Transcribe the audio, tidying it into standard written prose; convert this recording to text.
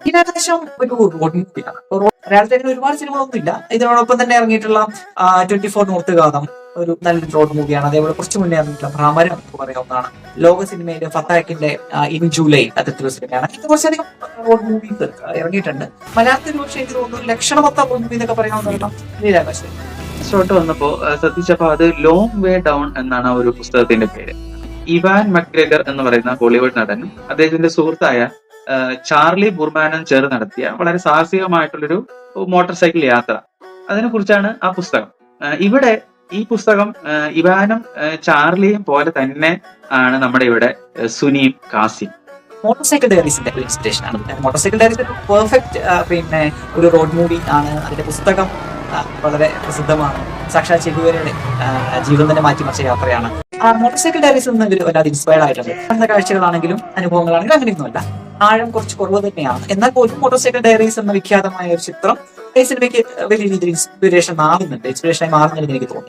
ഇതിനേകദേശം ഒരു റോഡ് മൂവിയാണ്. മലയാളത്തിൽ അങ്ങനെ ഒരുപാട് സിനിമകളൊന്നും ഇല്ല. ഇതിനോടൊപ്പം തന്നെ ഇറങ്ങിയിട്ടുള്ള 24 നോർത്ത് ഒരു നല്ലൊരു റോഡ് മൂവിയാണ്. അതേപോലെ കുറച്ച് മുന്നേ ഇറങ്ങിയിട്ടുള്ള ഭ്രമരം എന്ന് പറയാവുന്നതാണ്. ലോക സിനിമയിലെ ഫത്താക്കിന്റെ ഇൻ ജൂലൈ അത്തരത്തിലുള്ള സിനിമയാണ്. ഇത് കുറച്ചധികം റോഡ് മൂവീസ് ഇറങ്ങിയിട്ടുണ്ട്. മലയാളത്തിൽ പക്ഷേ എനിക്ക് തോന്നുന്നു ലക്ഷണമൊത്ത റോഡ് മൂവി എന്നൊക്കെ പറയാവുന്ന നീലാകാശം ഷോട്ട് വന്നപ്പോ ശ്രദ്ധിച്ചപ്പോ അത് ലോങ് വേ ഡൗൺ എന്നാണ് ആ ഒരു പുസ്തകത്തിന്റെ പേര്. ഇവാൻ മക്ഗ്രെഗർ എന്ന് പറയുന്ന ബോളിവുഡ് നടനും അദ്ദേഹത്തിന്റെ സുഹൃത്തായ ചാർലി ബുർമാനും ചേർന്ന് നടത്തിയ വളരെ സാഹസികമായിട്ടുള്ളൊരു മോട്ടോർ സൈക്കിൾ യാത്ര, അതിനെ കുറിച്ചാണ് ആ പുസ്തകം. ഇവിടെ ഈ പുസ്തകം ഇവാനും ചാർലിയും പോലെ തന്നെ ആണ് നമ്മുടെ ഇവിടെ സുനിയും കാസിം. മോട്ടോർ സൈക്കിൾ ഡയറീസിന്റെ ഒരു ഇൻസ്പിറേഷൻ ആണ്. മോട്ടോർ സൈക്കിൾ ഡയറീസ് ഒരു പെർഫെക്റ്റ് ഒരു റോഡ് മൂവി ആണ്. അതിന്റെ പുസ്തകം വളരെ പ്രസിദ്ധമാണ്. സാക്ഷാത് ചെഗുവേരയുടെ ജീവിതം തന്നെ മാറ്റിമറിച്ച യാത്രയാണ്. മോട്ടോർ സൈക്കിൾ ഡയറീസിൽ നിന്ന് ഇവർ വല്ലാതെ ഇൻസ്പയർഡ് ആയിട്ടുണ്ട്. കാണുന്ന കാഴ്ചകളാണെങ്കിലും അനുഭവങ്ങളാണെങ്കിലും അങ്ങനെയൊന്നുമല്ല, ആഴം കുറച്ച് കുറവ് തന്നെയാണ്. എന്നാൽ പോലും മോട്ടോർ സൈക്കിൾ ഡയറീസ് എന്ന വിഖ്യാതമായ ഒരു ചിത്രം ഈ സിനിമയ്ക്ക് വലിയ രീതിയിൽ ഇൻസ്പിറേഷൻ ആയി മാറുന്നുണ്ട് എനിക്ക് തോന്നുന്നു.